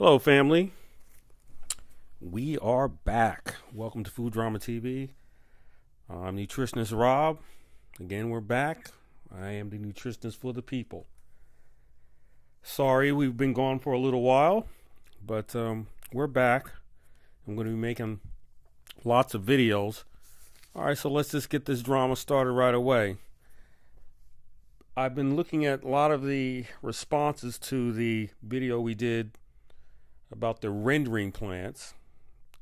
Hello, family. We are back. Welcome to Food Drama TV. I'm nutritionist Rob. Again, we're back. I am the nutritionist for the people. Sorry, we've been gone for a little while, but we're back. I'm going to be making lots of videos. All right, so let's just get this drama started right away. I've been looking at a lot of the responses to the video we did about the rendering plants,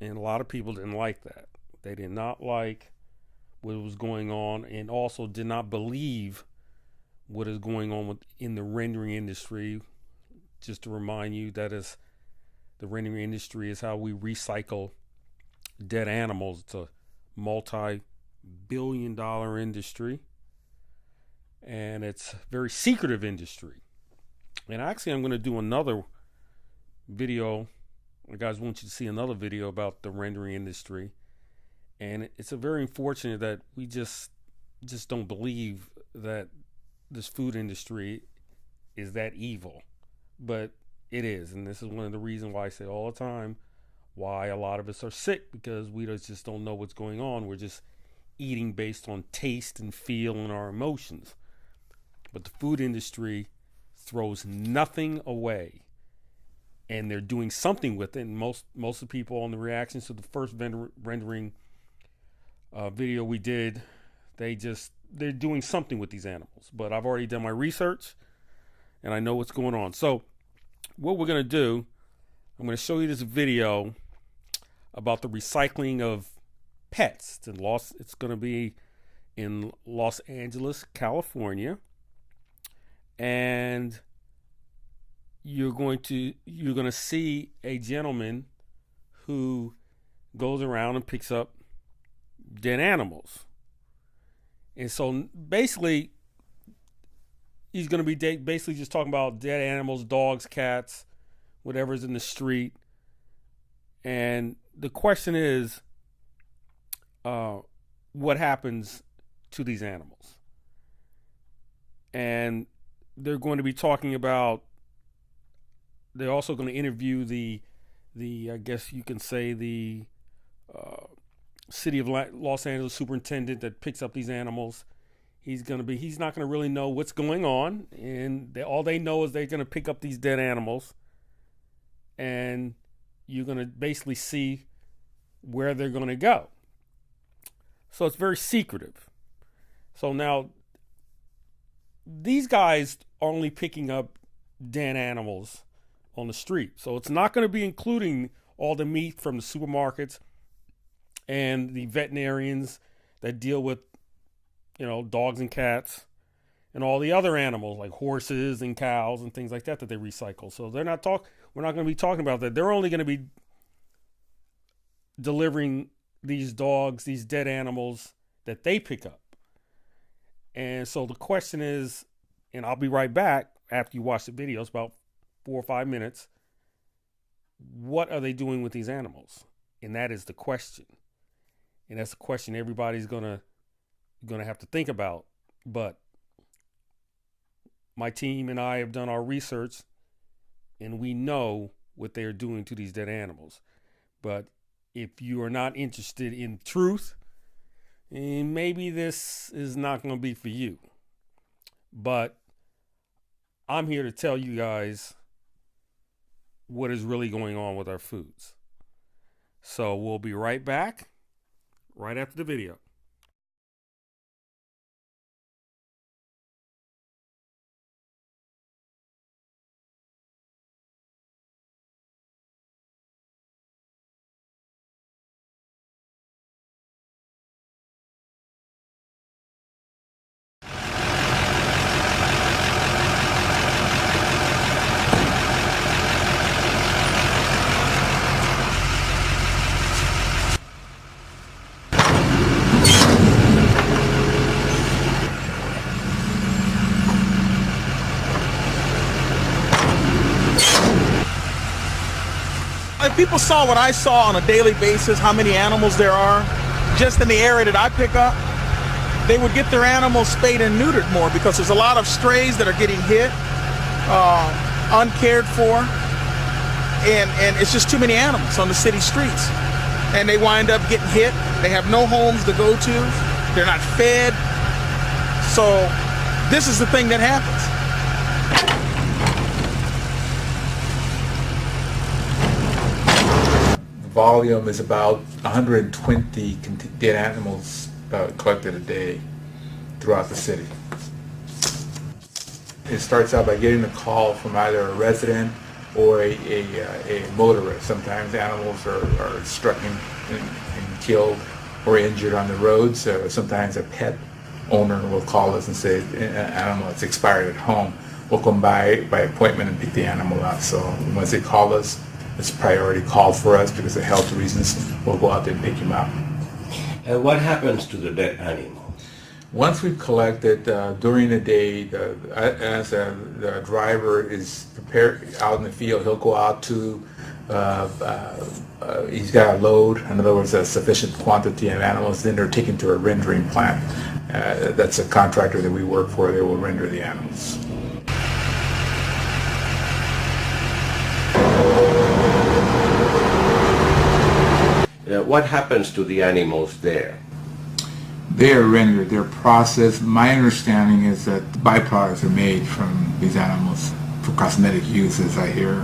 and a lot of people didn't like that. They did not like what was going on, and also did not believe what is going on in the rendering industry. Just to remind you, that is, the rendering industry is how we recycle dead animals. It's a multi-billion-dollar industry, and it's a very secretive industry. And actually, I'm going to do another video. I guys want you to see another video about the rendering industry, and it's a very unfortunate that we just don't believe that this food industry is that evil, but it is. And this is one of the reasons why I say all the time why a lot of us are sick, because we just don't know what's going on. We're just eating based on taste and feel and our emotions. But the food industry throws nothing away, and they're doing something with it. And most of the people on the reactions to the first rendering video we did, they're doing something with these animals. But I've already done my research, and I know what's going on. So what we're going to do, I'm going to show you this video about the recycling of pets. It's going to be in Los Angeles, California, and you're going to see a gentleman who goes around and picks up dead animals. And so basically, he's going to be basically just talking about dead animals, dogs, cats, whatever's in the street. And the question is, what happens to these animals? And they're going to be talking about, they're also going to interview the I guess you can say the city of Los Angeles superintendent that picks up these animals. He's not going to really know what's going on, and all they know is they're going to pick up these dead animals, and you're going to basically see where they're going to go. So it's very secretive. So now these guys are only picking up dead animals on the street. So it's not going to be including all the meat from the supermarkets and the veterinarians that deal with, dogs and cats and all the other animals like horses and cows and things like that they recycle. So we're not going to be talking about that. They're only going to be delivering these dogs, these dead animals that they pick up. And so the question is, and I'll be right back after you watch the video, it's about 4 or 5 minutes. What are they doing with these animals? And that is the question. And that's the question everybody's gonna have to think about. But my team and I have done our research, and we know what they're doing to these dead animals. But if you are not interested in truth, maybe this is not going to be for you. But I'm here to tell you guys what is really going on with our foods. So we'll be right back right after the video. If people saw what I saw on a daily basis, how many animals there are just in the area that I pick up, they would get their animals spayed and neutered more, because there's a lot of strays that are getting hit, uncared for. and it's just too many animals on the city streets. And they wind up getting hit. They have no homes to go to. They're not fed. So this is the thing that happens. The volume is about 120 dead animals collected a day throughout the city. It starts out by getting a call from either a resident or a motorist. Sometimes animals are struck and killed or injured on the roads. Sometimes a pet owner will call us and say an animal that's expired at home. We'll come by appointment and pick the animal up. So once they call us, it's a priority call for us because of health reasons. We'll go out there and pick him up. And what happens to the dead animal? Once we've collected during the day, as the driver is prepared out in the field, he'll go out to, he's got a load, in other words, a sufficient quantity of animals, then they're taken to a rendering plant. That's a contractor that we work for. They will render the animals. What happens to the animals there? They are rendered, they're processed. My understanding is that byproducts are made from these animals for cosmetic uses, I hear.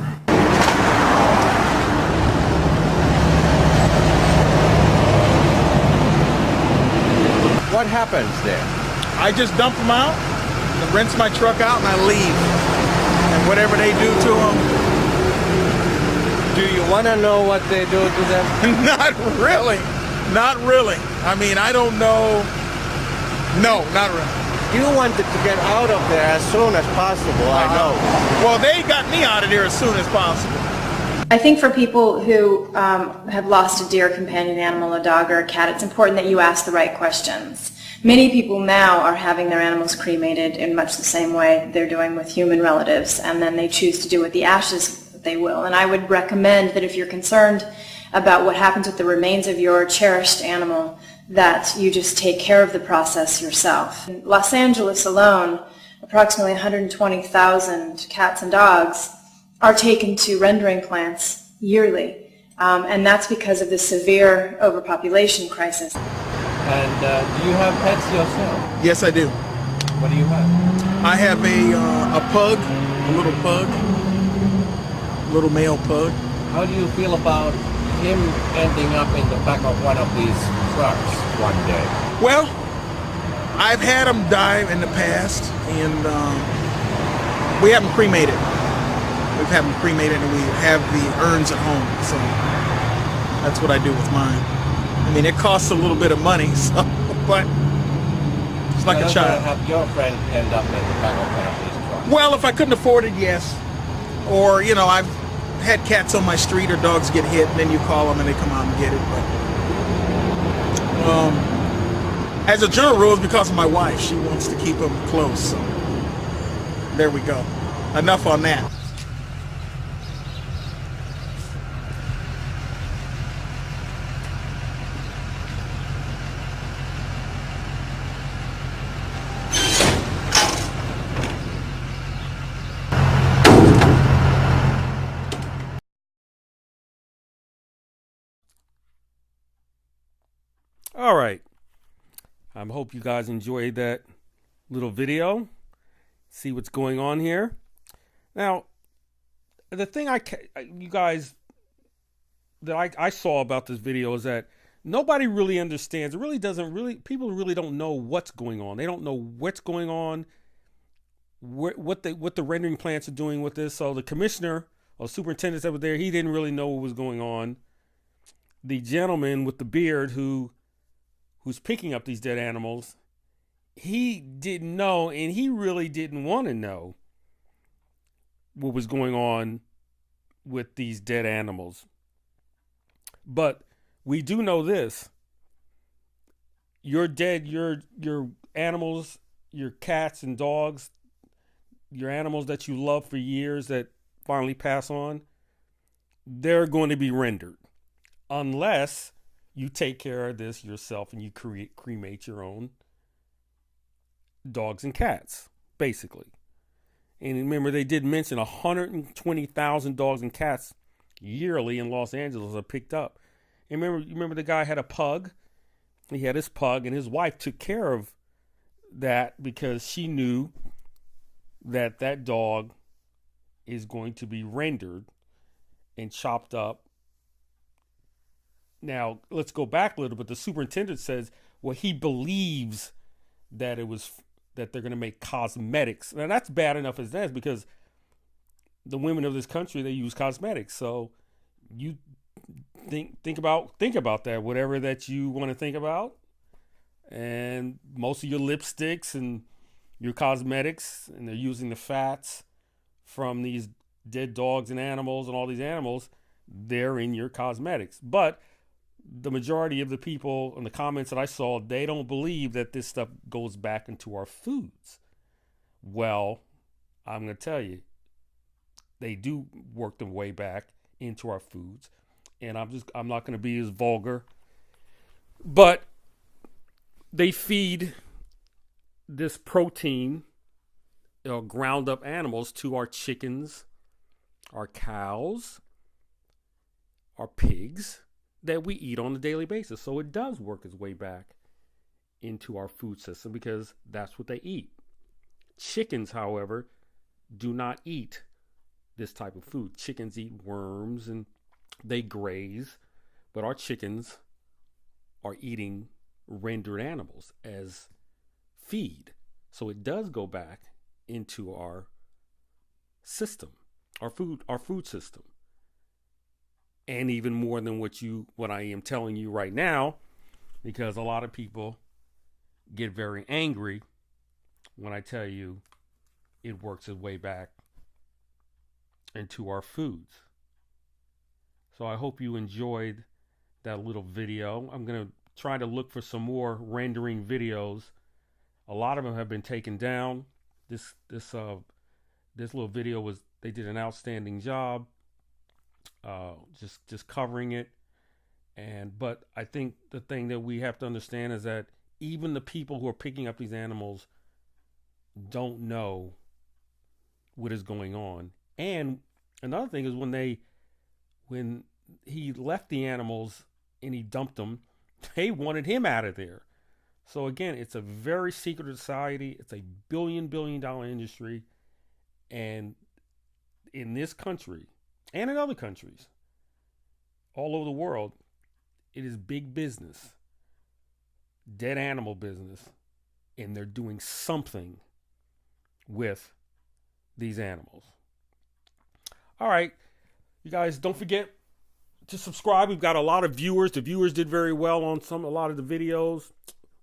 What happens there? I just dump them out, and rinse my truck out, and I leave. And whatever they do to them. Do you want to know what they do to them? Not really. Not really. I mean, I don't know. No, not really. You wanted to get out of there as soon as possible, I know. Well, they got me out of there as soon as possible. I think for people who have lost a dear companion animal, a dog or a cat, it's important that you ask the right questions. Many people now are having their animals cremated in much the same way they're doing with human relatives, and then they choose to do with the ashes they will. And I would recommend that if you're concerned about what happens with the remains of your cherished animal, that you just take care of the process yourself. In Los Angeles alone, approximately 120,000 cats and dogs are taken to rendering plants yearly, and that's because of the severe overpopulation crisis. And do you have pets yourself? Yes, I do. What do you have? I have a pug, a little male pug. How do you feel about him ending up in the back of one of these trucks one day? Well, I've had them die in the past, and we have them cremated. We've had them cremated, and we have the urns at home, so that's what I do with mine. I mean, it costs a little bit of money, so, but it's like a child. Have your friend end up in the back of one of these trucks? Well, if I couldn't afford it, yes. Or, you know, I've had cats on my street or dogs get hit, and then you call them and they come out and get it. But as a general rule, it's because of my wife. She wants to keep them close. So there we go. Enough on that. All right. I hope you guys enjoyed that little video. See what's going on here. Now, the thing you guys that I saw about this video is that nobody really understands. People really don't know what's going on. They don't know what's going on, what the rendering plants are doing with this. So the commissioner or superintendent that was there, he didn't really know what was going on. The gentleman with the beard who's picking up these dead animals, he didn't know, and he really didn't want to know what was going on with these dead animals. But we do know this: your animals, your cats and dogs, your animals that you love for years that finally pass on, they're going to be rendered unless you take care of this yourself and you cremate your own dogs and cats, basically. And remember, they did mention 120,000 dogs and cats yearly in Los Angeles are picked up. And remember the guy had a pug? He had his pug, and his wife took care of that because she knew that that dog is going to be rendered and chopped up. Now, let's go back a little bit. The superintendent says, well, he believes that that they're going to make cosmetics. Now, that's bad enough as that is, because the women of this country, they use cosmetics. So you think about that, whatever that you want to think about. And most of your lipsticks and your cosmetics, and they're using the fats from these dead dogs and animals and all these animals, they're in your cosmetics. But the majority of the people in the comments that I saw, they don't believe that this stuff goes back into our foods. Well, I'm going to tell you, they do work their way back into our foods. And I'm not going to be as vulgar, but they feed this protein, ground up animals, to our chickens, our cows, our pigs that we eat on a daily basis. So it does work its way back into our food system because that's what they eat. Chickens, however, do not eat this type of food. Chickens eat worms and they graze, but our chickens are eating rendered animals as feed. So it does go back into our system, our food system. And even more than what I am telling you right now, because a lot of people get very angry when I tell you it works its way back into our foods. So I hope you enjoyed that little video. I'm going to try to look for some more rendering videos. A lot of them have been taken down. This little video they did an outstanding job. Just covering it. But I think the thing that we have to understand is that even the people who are picking up these animals don't know what is going on. And another thing is when he left the animals and he dumped them, they wanted him out of there. So again, it's a very secretive society. It's a billion dollar industry. And in this country, and in other countries all over the world, it is big business, dead animal business, and they're doing something with these animals. All right, you guys, don't forget to subscribe. We've got a lot of viewers. The viewers did very well on a lot of the videos.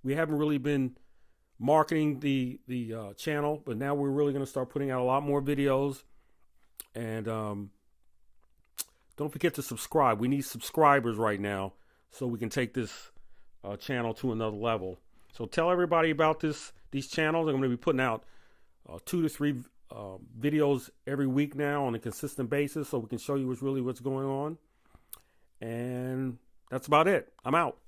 We haven't really been marketing the channel, but now we're really going to start putting out a lot more videos. And don't forget to subscribe. We need subscribers right now so we can take this channel to another level. So tell everybody about these channels. I'm going to be putting out 2 to 3 videos every week now on a consistent basis so we can show you what's going on. And that's about it. I'm out.